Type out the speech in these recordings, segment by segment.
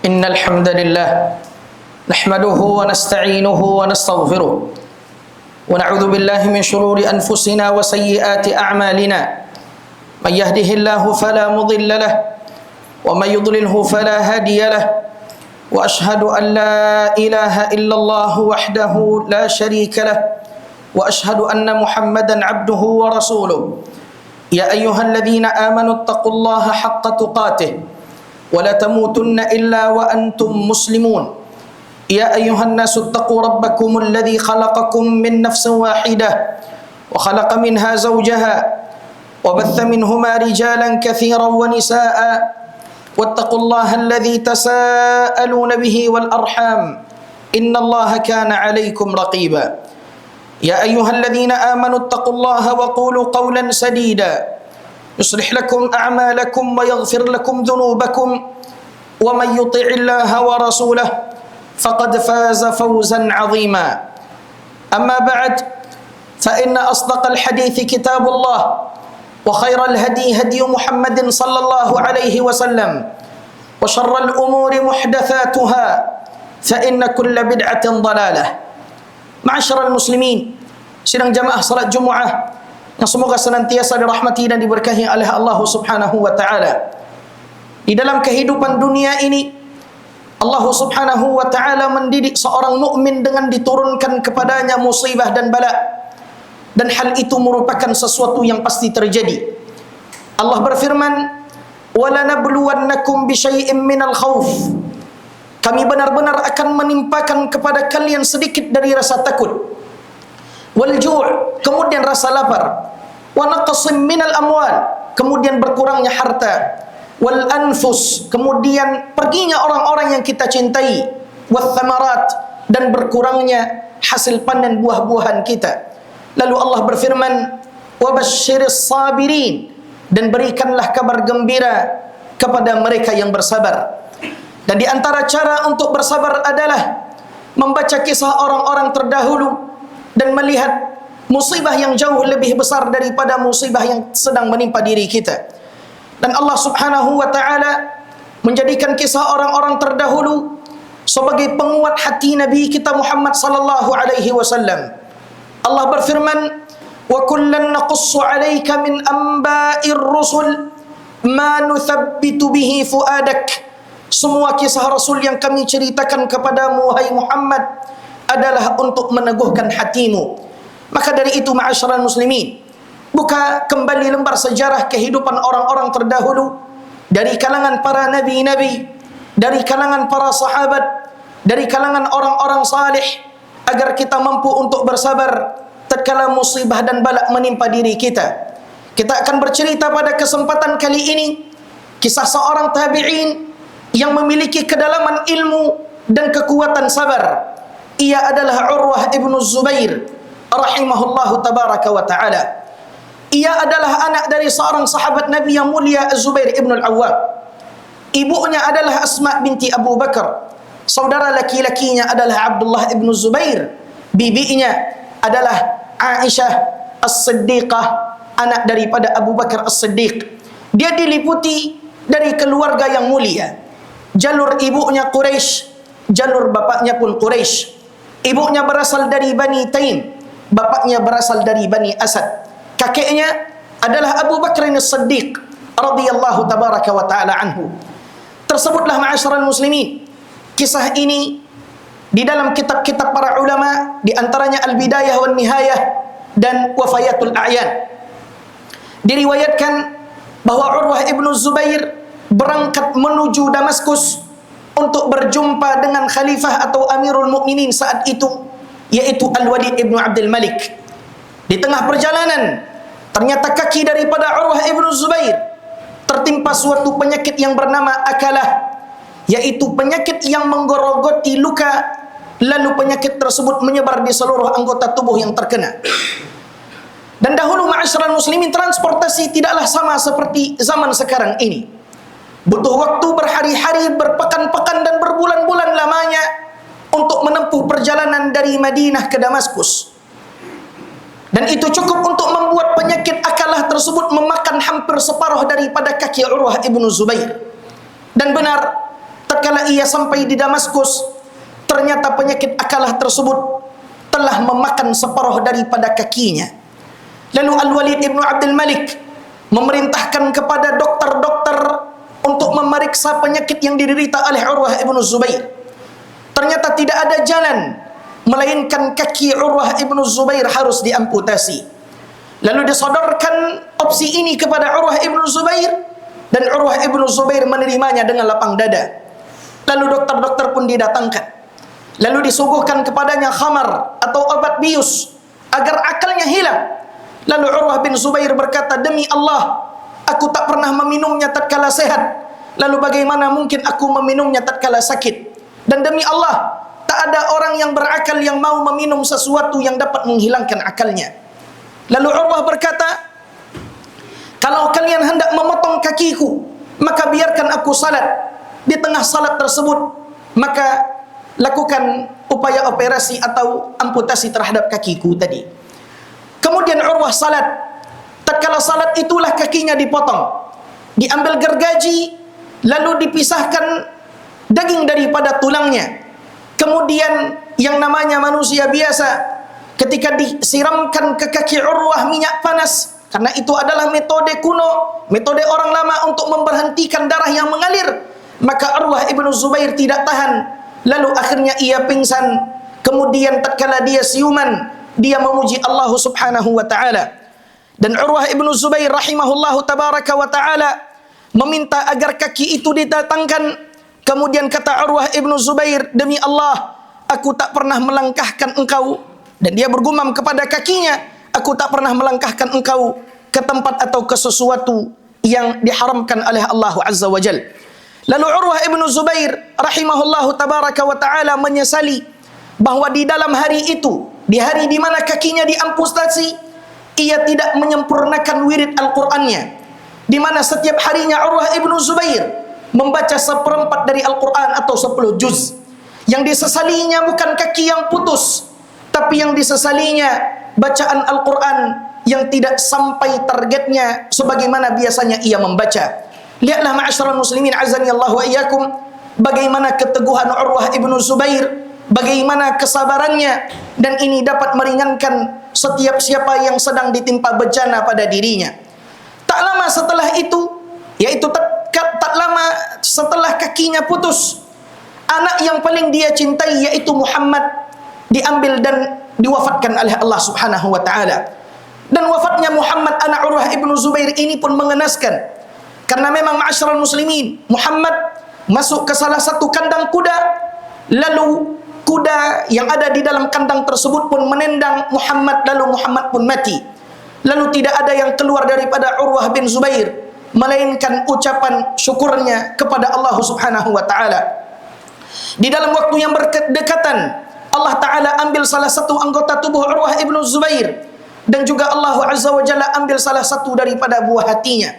إن الحمد لله نحمده ونستعينه ونستغفره ونعوذ بالله من شرور أنفسنا وسيئات أعمالنا من يهده الله فلا مضل له ومن يضلله فلا هادي له وأشهد أن لا إله إلا الله وحده لا شريك له وأشهد أن محمدا عبده ورسوله يا أيها الذين آمنوا اتقوا الله حق تقاته ولا تموتن إلا وأنتم مسلمون يا أيها الناس اتقوا ربكم الذي خلقكم من نفس واحدة وخلق منها زوجها وبث منهما رجالا كثيرا ونساء واتقوا الله الذي تساءلون به والأرحام إن الله كان عليكم رقيبا يا أيها الذين آمنوا اتقوا الله وقولوا قولا سديدا يصلح لكم أعمالكم ويغفر لكم ذنوبكم ومن يطع الله ورسوله فقد فاز فوزا عظيما أما بعد فإن أصدق الحديث كتاب الله وخير الهدي هدي محمد صلى الله عليه وسلم وشر الأمور محدثاتها فإن كل بدعة ضلالة. Ma'asyiral muslimin, sidang jamaah salat Jumaah yang semoga senantiasa dirahmati dan diberkahi oleh Allah Subhanahu wa taala. Di dalam kehidupan dunia ini Allah Subhanahu wa taala mendidik seorang mukmin dengan diturunkan kepadanya musibah dan bala, dan hal itu merupakan sesuatu yang pasti terjadi. Allah berfirman, "Walanabluwannakum bisyai'im minal khauf." Kami benar-benar akan menimpakan kepada kalian sedikit dari rasa takut, wal ju', kemudian rasa lapar, wa naqsim minal amwal, kemudian berkurangnya harta, wal anfus, kemudian perginya orang-orang yang kita cintai, wath thamarat, dan berkurangnya hasil panen buah-buahan kita. Lalu Allah berfirman, wa basyiris sabirin, dan berikanlah kabar gembira kepada mereka yang bersabar. Dan di antara cara untuk bersabar adalah membaca kisah orang-orang terdahulu dan melihat musibah yang jauh lebih besar daripada musibah yang sedang menimpa diri kita. Dan Allah Subhanahu wa taala menjadikan kisah orang-orang terdahulu sebagai penguat hati Nabi kita Muhammad sallallahu alaihi wasallam. Allah berfirman, "Wa kullan naqussu 'alaika min amba'ir rusul ma nuthabbitu bihi fuadak." Semua kisah Rasul yang kami ceritakan kepadamu, wahai Muhammad, adalah untuk meneguhkan hatimu. Maka dari itu, ma'asyiral muslimin, buka kembali lembar sejarah kehidupan orang-orang terdahulu, dari kalangan para nabi-nabi, dari kalangan para sahabat, dari kalangan orang-orang saleh, agar kita mampu untuk bersabar tatkala musibah dan bala menimpa diri kita. Kita akan bercerita pada kesempatan kali ini kisah seorang tabi'in yang memiliki kedalaman ilmu dan kekuatan sabar. Ia adalah Urwah ibnu Zubair rahimahullahu tabaraka wa ta'ala. Ia adalah anak dari seorang sahabat Nabi yang mulia, Zubair ibn al-Awwam. Ibunya adalah Asma binti Abu Bakar. Saudara laki-lakinya adalah Abdullah ibn Zubair. Bibinya adalah Aisyah as-Siddiqah, anak daripada Abu Bakar as-Siddiq. Dia diliputi dari keluarga yang mulia. Jalur ibunya Quraisy, jalur bapaknya pun Quraisy. Ibunya berasal dari Bani Taim, bapaknya berasal dari Bani Asad. Kakeknya adalah Abu Bakr as-Siddiq radhiyallahu tabaraka wa ta'ala anhu. Tersebutlah ma'asyiral muslimin, kisah ini di dalam kitab-kitab para ulama, di antaranya Al-Bidayah wan Nihayah dan Wafayatul A'yan. Diriwayatkan bahwa Urwah ibnu Zubair berangkat menuju Damaskus untuk berjumpa dengan khalifah atau Amirul Mukminin saat itu, yaitu Al-Walid ibnu Abdul Malik. Di tengah perjalanan, ternyata kaki daripada Urwah ibnu Zubair tertimpa suatu penyakit yang bernama akalah, yaitu penyakit yang menggerogoti luka, lalu penyakit tersebut menyebar di seluruh anggota tubuh yang terkena. Dan dahulu, ma'asyiral muslimin, transportasi tidaklah sama seperti zaman sekarang ini. Butuh waktu berhari-hari, berpekan-pekan, dan berbulan-bulan lamanya untuk menempuh perjalanan dari Madinah ke Damaskus. Dan itu cukup untuk membuat penyakit akalah tersebut memakan hampir separuh daripada kaki Urwah ibnu Zubair. Dan benar, tatkala ia sampai di Damaskus, ternyata penyakit akalah tersebut telah memakan separuh daripada kakinya. Lalu Al-Walid ibn Abdul Malik memerintahkan kepada dokter-dokter untuk memeriksa penyakit yang diderita oleh Urwah ibn Zubair. Ternyata tidak ada jalan melainkan kaki Urwah ibn Zubair harus diamputasi. Lalu disodorkan opsi ini kepada Urwah ibn Zubair, dan Urwah ibn Zubair menerimanya dengan lapang dada. Lalu dokter-dokter pun didatangkan. Lalu disuguhkan kepadanya khamar atau obat bius agar akalnya hilang. Lalu Urwah bin Zubair berkata, demi Allah, aku tak pernah meminumnya tatkala sehat. Lalu bagaimana mungkin aku meminumnya tatkala sakit? Dan demi Allah, tak ada orang yang berakal yang mau meminum sesuatu yang dapat menghilangkan akalnya. Lalu Urwah berkata, kalau kalian hendak memotong kakiku, maka biarkan aku salat. Di tengah salat tersebut, maka lakukan upaya operasi atau amputasi terhadap kakiku tadi. Kemudian Urwah salat. Tatkala salat itulah kakinya dipotong, diambil gergaji, lalu dipisahkan daging daripada tulangnya. Kemudian yang namanya manusia biasa, ketika disiramkan ke kaki Urwah minyak panas, karena itu adalah metode kuno, metode orang lama untuk memberhentikan darah yang mengalir, maka Urwah ibn Zubair tidak tahan, lalu akhirnya ia pingsan. Kemudian tatkala dia siuman, dia memuji Allah subhanahu wa ta'ala. Dan Urwah ibn Zubair rahimahullahu tabaraka wa ta'ala meminta agar kaki itu didatangkan. Kemudian kata Urwah ibn Zubair, demi Allah, aku tak pernah melangkahkan engkau. Dan dia bergumam kepada kakinya, aku tak pernah melangkahkan engkau ke tempat atau ke sesuatu yang diharamkan oleh Allah Azza wa Jal. Lalu Urwah ibn Zubair rahimahullahu tabaraka wa ta'ala menyesali bahwa di dalam hari itu, di hari di mana kakinya diamputasi, ia tidak menyempurnakan wirid Al-Qur'annya, di mana setiap harinya Urwah ibn Zubair membaca 1/4 dari Al-Quran atau 10 juz. Yang disesalinya bukan kaki yang putus, tapi yang disesalinya bacaan Al-Quran yang tidak sampai targetnya sebagaimana biasanya ia membaca. Lihatlah ma'asyiral muslimin azani Allah wa iyyakum, bagaimana keteguhan Urwah ibn Zubair, bagaimana kesabarannya, dan ini dapat meringankan setiap siapa yang sedang ditimpa bencana pada dirinya. Tak lama setelah itu, yaitu tak lama setelah kakinya putus, anak yang paling dia cintai yaitu Muhammad diambil dan diwafatkan oleh Allah subhanahu wa ta'ala. Dan wafatnya Muhammad anak Urwah ibn Zubair ini pun mengenaskan, karena memang ma'asyiral muslimin, Muhammad masuk ke salah satu kandang kuda, lalu kuda yang ada di dalam kandang tersebut pun menendang Muhammad, lalu Muhammad pun mati. Lalu tidak ada yang keluar daripada Urwah bin Zubair melainkan ucapan syukurnya kepada Allah subhanahu wa ta'ala. Di dalam waktu yang berdekatan, Allah ta'ala ambil salah satu anggota tubuh Urwah ibn Zubair, dan juga Allah azza wa jalla ambil salah satu daripada buah hatinya.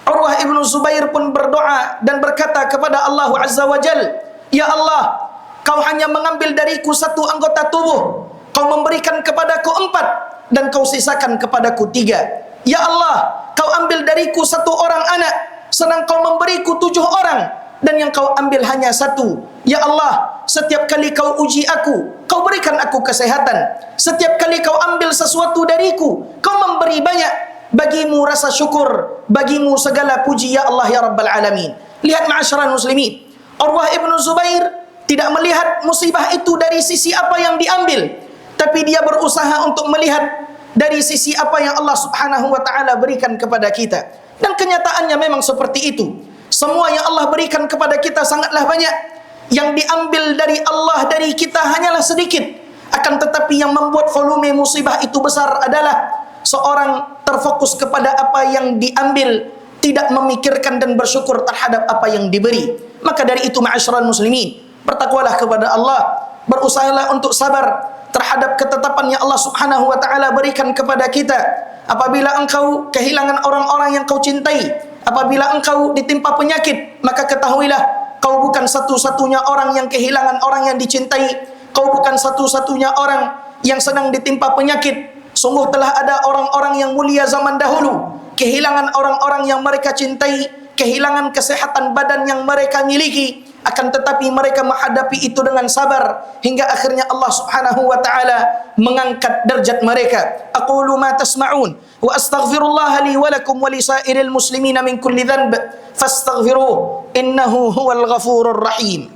Urwah ibn Zubair pun berdoa dan berkata kepada Allah azza wa jalla, ya Allah, kau hanya mengambil dariku satu anggota tubuh, kau memberikan kepadaku 4, dan kau sisakan kepadaku 3. Ya Allah, kau ambil dariku 1 orang anak, sedang kau memberiku 7 orang, dan yang kau ambil hanya 1. Ya Allah, setiap kali kau uji aku, kau berikan aku kesehatan. Setiap kali kau ambil sesuatu dariku, kau memberi banyak. Bagimu rasa syukur, bagimu segala puji ya Allah ya Rabbal Alamin. Lihat ma'asyiral muslimin, Urwah ibn Zubair tidak melihat musibah itu dari sisi apa yang diambil, tapi dia berusaha untuk melihat dari sisi apa yang Allah subhanahu wa ta'ala berikan kepada kita. Dan kenyataannya memang seperti itu. Semua yang Allah berikan kepada kita sangatlah banyak. Yang diambil dari Allah dari kita hanyalah sedikit. Akan tetapi yang membuat volume musibah itu besar adalah seorang terfokus kepada apa yang diambil, tidak memikirkan dan bersyukur terhadap apa yang diberi. Maka dari itu ma'asyiral muslimin, bertakwalah kepada Allah, berusahalah untuk sabar terhadap ketetapan yang Allah subhanahu wa ta'ala berikan kepada kita. Apabila engkau kehilangan orang-orang yang kau cintai, apabila engkau ditimpa penyakit, maka ketahuilah kau bukan satu-satunya orang yang kehilangan orang yang dicintai. Kau bukan satu-satunya orang yang sedang ditimpa penyakit. Sungguh telah ada orang-orang yang mulia zaman dahulu kehilangan orang-orang yang mereka cintai, kehilangan kesehatan badan yang mereka miliki akan tetapi mereka menghadapi itu dengan sabar hingga akhirnya Allah Subhanahu wa taala mengangkat derajat mereka. Aqulu ma tasma'un wa astaghfirullah li wa lakum wa li sairil muslimina min kulli dhanb fastaghfiruhu innahu huwal ghafurur rahim.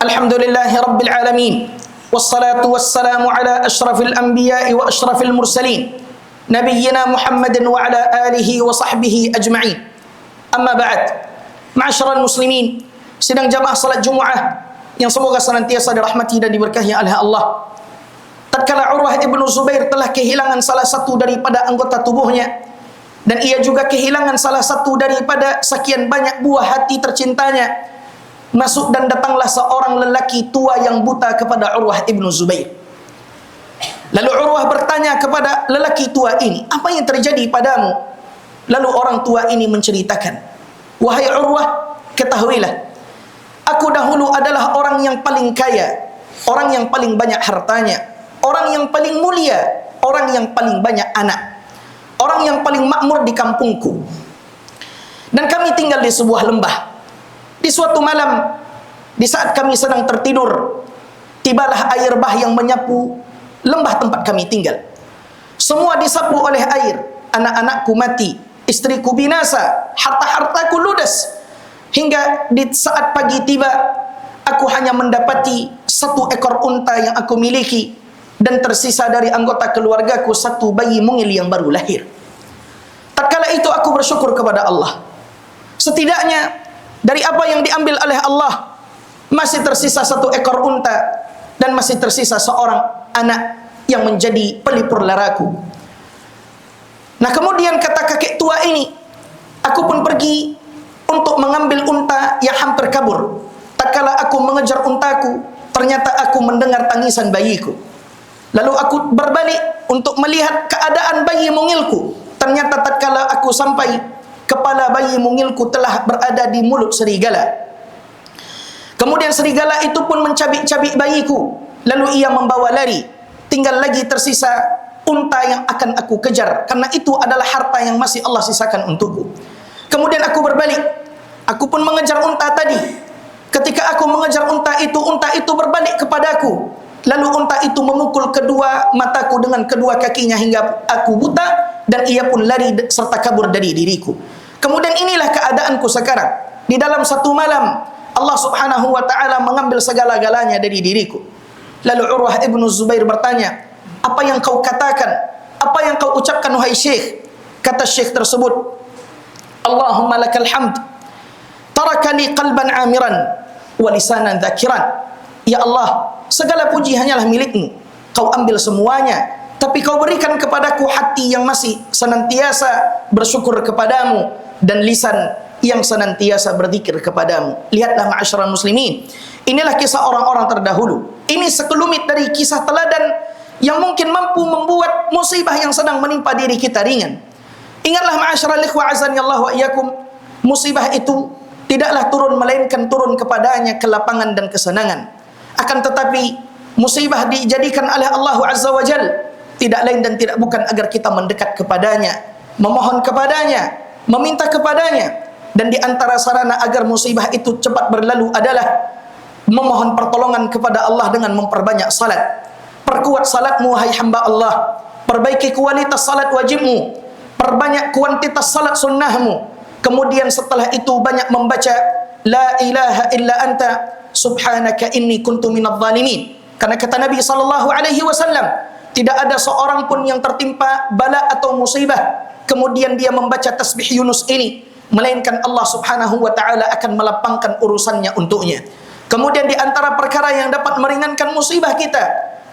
Alhamdulillahi rabbil alamin. Wassalatu wassalamu ala ashrafil anbiya'i wa ashrafil mursalin nabiyyina Muhammadin wa ala alihi wa sahbihi ajma'in. Amma ba'd. Ma'asyiral muslimin, sidang jamaah salat Jumaah yang semoga senantiasa dirahmati dan diberkahi oleh Allah. Tatkala Urwah ibnu Zubair telah kehilangan salah satu daripada anggota tubuhnya, dan ia juga kehilangan salah satu daripada sekian banyak buah hati tercintanya, masuk dan datanglah seorang lelaki tua yang buta kepada Urwah ibnu Zubair. Lalu Urwah bertanya kepada lelaki tua ini, apa yang terjadi padamu? Lalu orang tua ini menceritakan, wahai Urwah, ketahuilah, aku dahulu adalah orang yang paling kaya, orang yang paling banyak hartanya, orang yang paling mulia, orang yang paling banyak anak, orang yang paling makmur di kampungku. Dan kami tinggal di sebuah lembah. Di suatu malam, di saat kami sedang tertidur, tibalah air bah yang menyapu lembah tempat kami tinggal. Semua disapu oleh air. Anak-anakku mati, istriku binasa, harta-hartaku ludes. Hingga di saat pagi tiba, aku hanya mendapati satu ekor unta yang aku miliki, dan tersisa dari anggota keluargaku satu bayi mungil yang baru lahir. Tatkala itu aku bersyukur kepada Allah. Setidaknya dari apa yang diambil oleh Allah, masih tersisa satu ekor unta dan masih tersisa seorang anak yang menjadi pelipur laraku. Nah, kemudian kata kakek tua ini, aku pun pergi untuk mengambil unta yang hampir kabur. Tatkala aku mengejar untaku, ternyata aku mendengar tangisan bayiku. Lalu aku berbalik untuk melihat keadaan bayi mungilku. Ternyata tatkala aku sampai, kepala bayi mungilku telah berada di mulut serigala. Kemudian serigala itu pun mencabik-cabik bayiku. Lalu ia membawa lari. Tinggal lagi tersisa unta yang akan aku kejar, karena itu adalah harta yang masih Allah sisakan untukku. Kemudian aku berbalik. Aku pun mengejar unta tadi. Ketika aku mengejar unta itu berbalik kepadaku. Lalu unta itu memukul kedua mataku dengan kedua kakinya hingga aku buta, dan ia pun lari serta kabur dari diriku. Kemudian inilah keadaanku sekarang. Di dalam satu malam, Allah Subhanahu wa ta'ala mengambil segala-galanya dari diriku. Lalu Urwah ibnu Zubair bertanya, apa yang kau katakan? Apa yang kau ucapkan wahai syekh? Kata syekh tersebut, Allahumma lakal hamd, tarakani qalban amiran wa lisanan dhakiran. Ya Allah, segala puji hanyalah milikmu. Kau ambil semuanya, tapi kau berikan kepadaku hati yang masih senantiasa bersyukur kepadamu, dan lisan yang senantiasa berzikir kepadamu. Lihatlah ma'asyiral muslimin, inilah kisah orang-orang terdahulu. Ini sekelumit dari kisah teladan yang mungkin mampu membuat musibah yang sedang menimpa diri kita ringan. Ingatlah ma'asyiral ikhwah azani Allah wa iyyakum, musibah itu tidaklah turun melainkan turun kepadanya kelapangan dan kesenangan. Akan tetapi musibah dijadikan oleh Allah Azza wa Jal tidak lain dan tidak bukan agar kita mendekat kepadanya, memohon kepadanya, meminta kepadanya. Dan di antara sarana agar musibah itu cepat berlalu adalah memohon pertolongan kepada Allah dengan memperbanyak salat. Perkuat salatmu wahai hamba Allah, perbaiki kualitas salat wajibmu, perbanyak kuantitas salat sunnahmu. Kemudian setelah itu banyak membaca la ilaha illa anta subhanaka inni kuntu minadh dhalimin. Karena kata Nabi SAW, tidak ada seorang pun yang tertimpa bala atau musibah kemudian dia membaca tasbih Yunus ini, melainkan Allah Subhanahu wa ta'ala akan melapangkan urusannya untuknya. Kemudian di antara perkara yang dapat meringankan musibah kita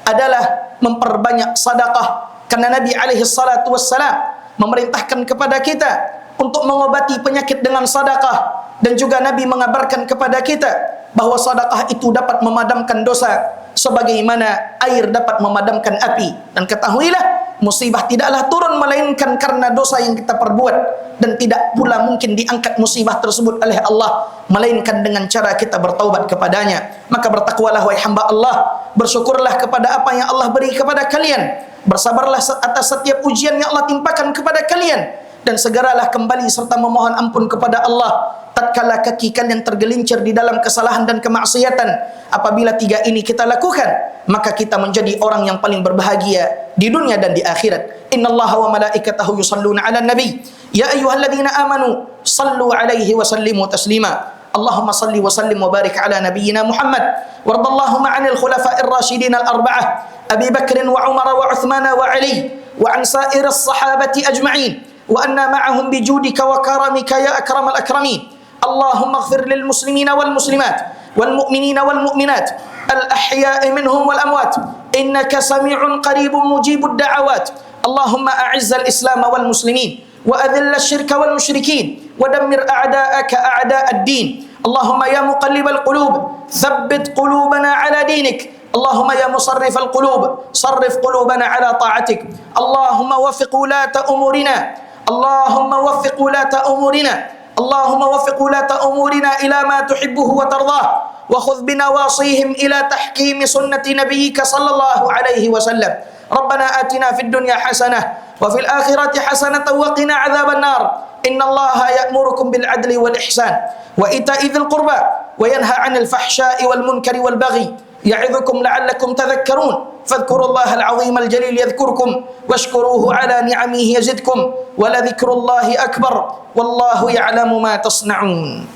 adalah memperbanyak sedekah. Karena Nabi SAW memerintahkan kepada kita untuk mengobati penyakit dengan sedekah, dan juga Nabi mengabarkan kepada kita bahwa sedekah itu dapat memadamkan dosa sebagaimana air dapat memadamkan api. Dan ketahuilah musibah tidaklah turun melainkan karena dosa yang kita perbuat, dan tidak pula mungkin diangkat musibah tersebut oleh Allah melainkan dengan cara kita bertaubat kepadanya. Maka bertakwalah wahai hamba Allah, bersyukurlah kepada apa yang Allah beri kepada kalian, bersabarlah atas setiap ujian yang Allah timpakan kepada kalian, dan segeralah kembali serta memohon ampun kepada Allah tatkala kaki kalian tergelincir di dalam kesalahan dan kemaksiatan. Apabila tiga ini kita lakukan, maka kita menjadi orang yang paling berbahagia di dunia dan di akhirat. Innallaha wa malaikatahu yusalluna 'alan nabi ya ayyuhalladzina amanu sallu 'alaihi wa sallimu taslima. Allahumma salli wa sallim wa barik ala nabiyyina Muhammad wardallahumma 'anil khulafa'ir rasyidin al-arba'ah Abi Bakr wa Umar wa Uthman wa Ali wa an sa'iris sahabati ajma'in wa anna ma'ahum bijudika wa karamika ya akramal akramin. Allahumma ighfir lil muslimina wal muslimat wal mu'minina wal mu'minat al ahya'i minhum wal amwat innaka sami'un qaribun mujibud da'awat. Allahumma a'izzal islam wal muslimin wa adhill asyirka wal musyrikin wa dammir a'da'aka a'da'ad din. Allahumma ya muqallibal qulub thabbit qulubana ala dinik. Allahumma ya musarrifal qulub sarrif qulubana ala ta'atik. Allahumma waffiq ulata umurina. Allahumma waffiq ulata umurina. Allahumma waffiq ulata umurina ila ma tuhibbuhu wa tardah wa khudh binawasihim ila tahkimi sunnati nabiyyika sallallahu alaihi wasallam. Rabbana atina fid dunya hasanah wa fil akhirati hasanah wa qina adzaban nar. Innallaha ya'murukum bil adli wal ihsan wa ita'i dzil qurba wa yanha 'anil fahsya'i wal munkari wal baghi ya'idhukum la'allakum tadhakkarun. Fadhkurullahal 'azimal jalil yadhkurkum washkuruhu 'ala ni'amihi yazidkum wa la dzikrullahi akbar wallahu ya'lamu ma tasna'un.